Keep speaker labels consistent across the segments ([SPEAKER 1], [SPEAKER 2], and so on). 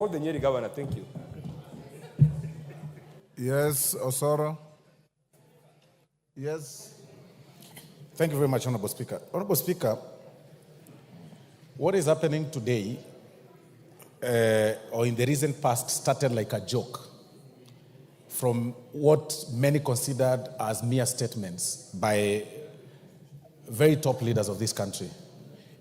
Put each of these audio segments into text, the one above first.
[SPEAKER 1] Hold the Nyeri governor, thank you.
[SPEAKER 2] Yes, Osoro. Yes.
[SPEAKER 3] Thank you very much, Honorable Speaker. Honorable Speaker, what is happening today, or in the recent past, started like a joke from what many considered as mere statements by very top leaders of this country.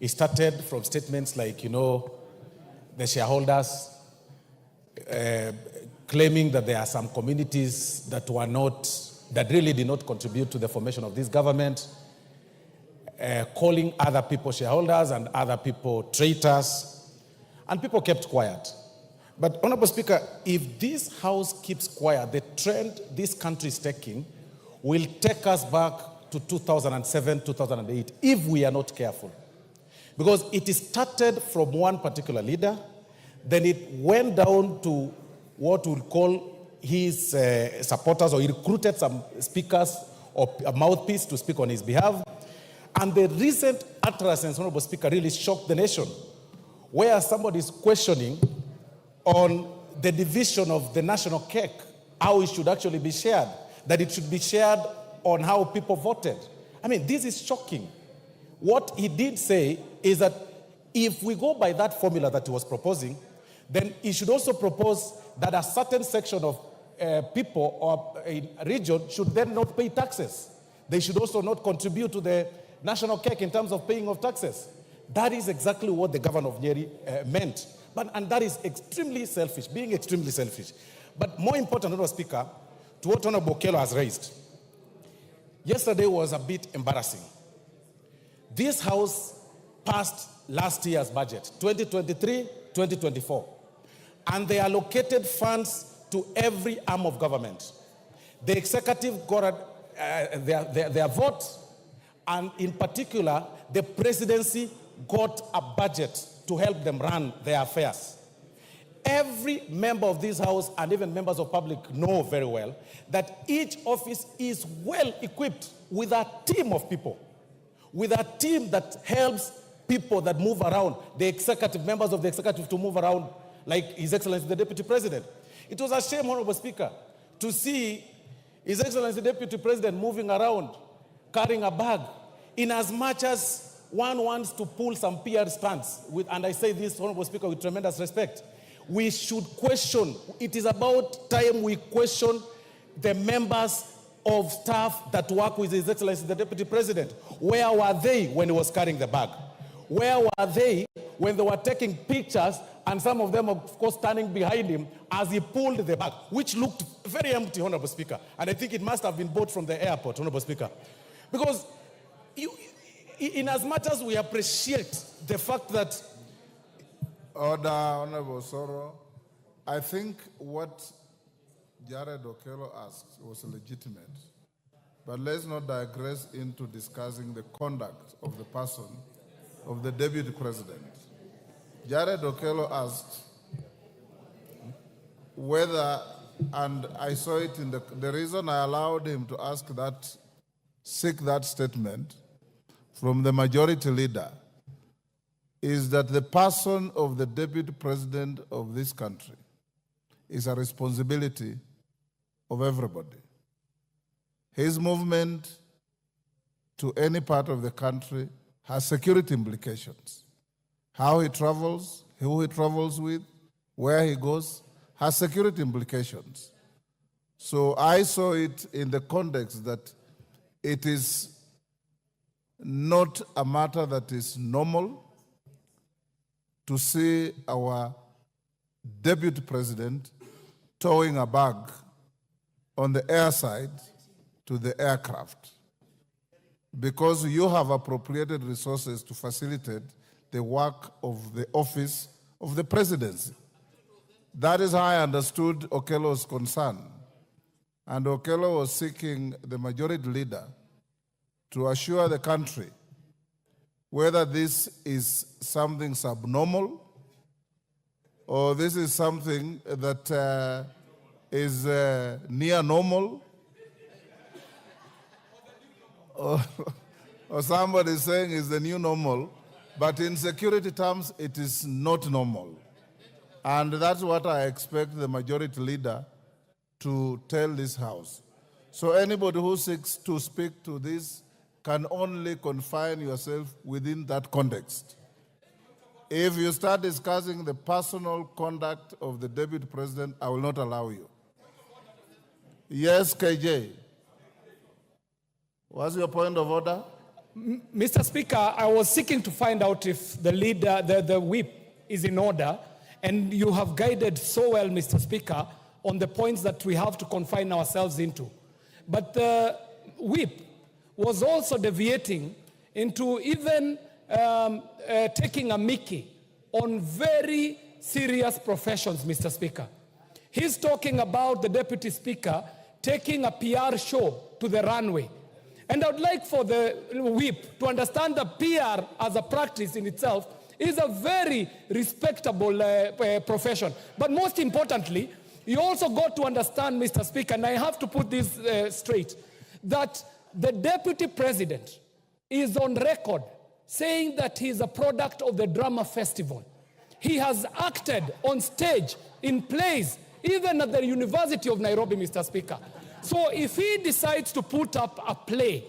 [SPEAKER 3] It started from statements like, the shareholders claiming that there are some communities that really did not contribute to the formation of this government, calling other people shareholders and other people traitors, and people kept quiet. But, Honorable Speaker, if this House keeps quiet, the trend this country is taking will take us back to 2007, 2008, if we are not careful. Because it started from one particular leader, then it went down to what we'll call his supporters, or he recruited some speakers or a mouthpiece to speak on his behalf. And the recent utterances, Honorable Speaker, really shocked the nation, where somebody is questioning on the division of the national cake, how it should actually be shared, that it should be shared on how people voted. I mean, this is shocking. What he did say is that if we go by that formula that he was proposing, then he should also propose that a certain section of people or a region should then not pay taxes. They should also not contribute to the national cake in terms of paying of taxes. That is exactly what the governor of Nyeri meant. And that is extremely selfish, being extremely selfish. But more important, Honorable Speaker, to what Honorable Okello has raised, yesterday was a bit embarrassing. This House passed last year's budget, 2023-2024, and they allocated funds to every arm of government. The executive got their vote, and in particular, the presidency got a budget to help them run their affairs. Every member of this House and even members of public know very well that each office is well equipped with a team of people, with a team that helps people that move around, the executive, members of the executive to move around, like His Excellency the Deputy President. It was a shame, Honorable Speaker, to see His Excellency the Deputy President moving around, carrying a bag, in as much as one wants to pull some PR stunts, and I say this, Honorable Speaker, with tremendous respect. We should question, it is about time we question the members of staff that work with His Excellency the Deputy President. Where were they when he was carrying the bag? Where were they when they were taking pictures, and some of them, of course, standing behind him as he pulled the bag, which looked very empty, Honorable Speaker. And I think it must have been bought from the airport, Honorable Speaker. Because in as much as we appreciate the fact that...
[SPEAKER 2] Order, Honorable Osoro. I think what Jared Okello asked was legitimate. But let's not digress into discussing the conduct of the person, of the Deputy President. Jared Okello asked whether, and I saw it in the reason I allowed him to seek that statement from the majority leader is that the person of the Deputy President of this country is a responsibility of everybody. His movement to any part of the country has security implications. How he travels, who he travels with, where he goes, has security implications. So I saw it in the context that it is not a matter that is normal to see our Deputy President towing a bag on the airside to the aircraft, because you have appropriated resources to facilitate the work of the office of the presidency. That is how I understood Okello's concern. And Okello was seeking the majority leader to assure the country whether this is something subnormal or this is something that is near normal, or somebody is saying is the new normal, but in security terms, it is not normal. And that's what I expect the majority leader to tell this House. So anybody who seeks to speak to this can only confine yourself within that context. If you start discussing the personal conduct of the Deputy President, I will not allow you. Yes, KJ. What's your point of order?
[SPEAKER 1] Mr. Speaker, I was seeking to find out if the leader, the whip is in order, and you have guided so well, Mr. Speaker, on the points that we have to confine ourselves into. But the whip was also deviating into even taking a mickey on very serious professions, Mr. Speaker. He's talking about the Deputy Speaker taking a PR show to the runway. And I would like for the whip to understand that PR as a practice in itself is a very respectable profession. But most importantly, you also got to understand, Mr. Speaker, and I have to put this straight, that the Deputy President is on record saying that he is a product of the drama festival. He has acted on stage, in plays, even at the University of Nairobi, Mr. Speaker. So if he decides to put up a play,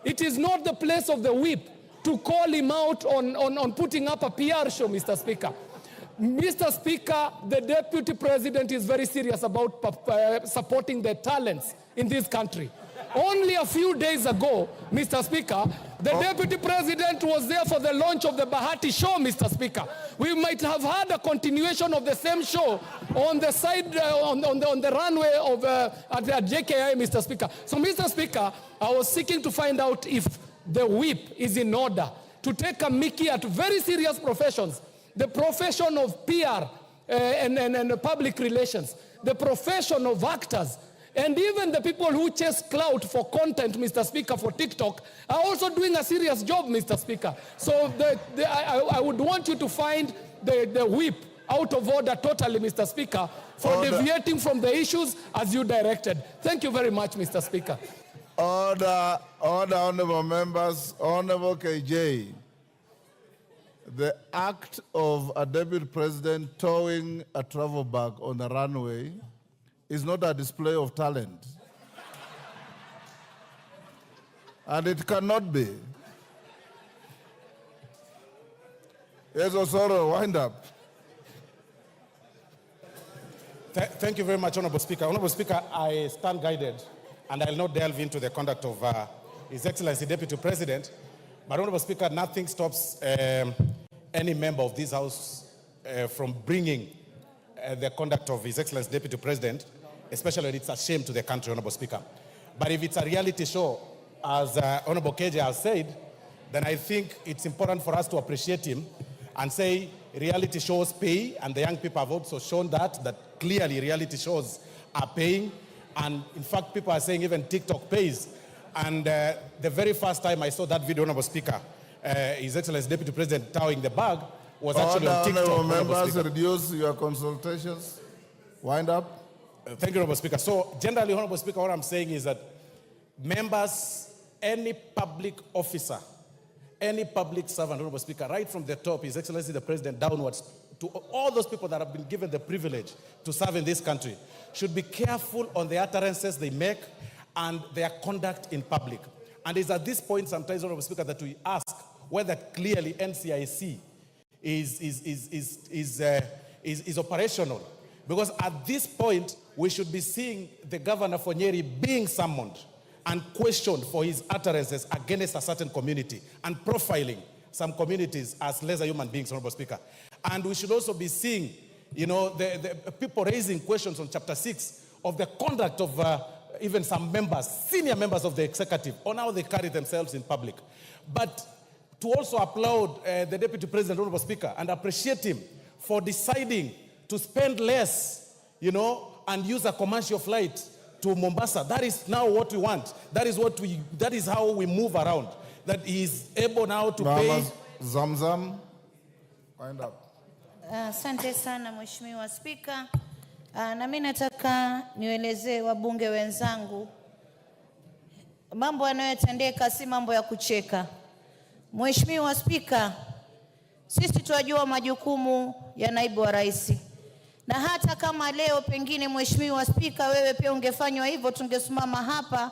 [SPEAKER 1] it is not the place of the whip to call him out on putting up a PR show, Mr. Speaker. Mr. Speaker, the Deputy President is very serious about supporting the talents in this country. Only a few days ago, Mr. Speaker, the Deputy President was there for the launch of the Bahati show, Mr. Speaker. We might have had a continuation of the same show on the side, on the runway of at the JKI, Mr. Speaker. So, Mr. Speaker, I was seeking to find out if the whip is in order to take a mickey at very serious professions, the profession of PR and public relations, the profession of actors, and even the people who chase clout for content, Mr. Speaker, for TikTok, are also doing a serious job, Mr. Speaker. So I would want you to find the whip out of order totally, Mr. Speaker, for deviating from the issues as you directed. Thank you very much, Mr. Speaker.
[SPEAKER 2] Order, honorable members, honorable KJ. The act of a Deputy President towing a travel bag on the runway is not a display of talent. And it cannot be. Yes, Osoro, wind up.
[SPEAKER 3] Thank you very much, Honorable Speaker. Honorable Speaker, I stand guided, and I'll not delve into the conduct of His Excellency Deputy President. But Honorable Speaker, nothing stops any member of this House from bringing the conduct of His Excellency Deputy President, especially when it's a shame to the country, Honorable Speaker. But if it's a reality show, as Honorable KJ has said, then I think it's important for us to appreciate him and say reality shows pay, and the young people have also shown that clearly reality shows are paying. And in fact, people are saying even TikTok pays. And the very first time I saw that video, Honorable Speaker, His Excellency Deputy President towing the bag was actually on TikTok.
[SPEAKER 2] Honorable members, reduce your consultations. Wind up.
[SPEAKER 3] Thank you, Honorable Speaker. So generally, Honorable Speaker, what I'm saying is that members, any public officer, any public servant, Honorable Speaker, right from the top, His Excellency the President, downwards, to all those people that have been given the privilege to serve in this country, should be careful on the utterances they make and their conduct in public. And it's at this point sometimes, Honorable Speaker, that we ask whether clearly NCIC is operational. Because at this point, we should be seeing the governor for Nyeri being summoned and questioned for his utterances against a certain community and profiling some communities as lesser human beings, Honorable Speaker. And we should also be seeing, the people raising questions on Chapter 6 of the conduct of even some members, senior members of the executive, on how they carry themselves in public. But to also applaud the Deputy President, Honorable Speaker, and appreciate him for deciding to spend less, and use a commercial flight to Mombasa. That is now what we want. That is how we move around. That he is able now to pay.
[SPEAKER 2] Zamzam, wind up.
[SPEAKER 4] Asante sana Mheshimiwa Spika. Na mimi nataka nielezee wabunge wenzangu mambo yanayotendeka si mambo ya kucheka. Mheshimiwa Spika, sisi tunajua majukumu ya naibu wa rais. Na hata kama leo pengine Mheshimiwa Spika, wewe pia ungefanywa hivyo, tungesimama hapa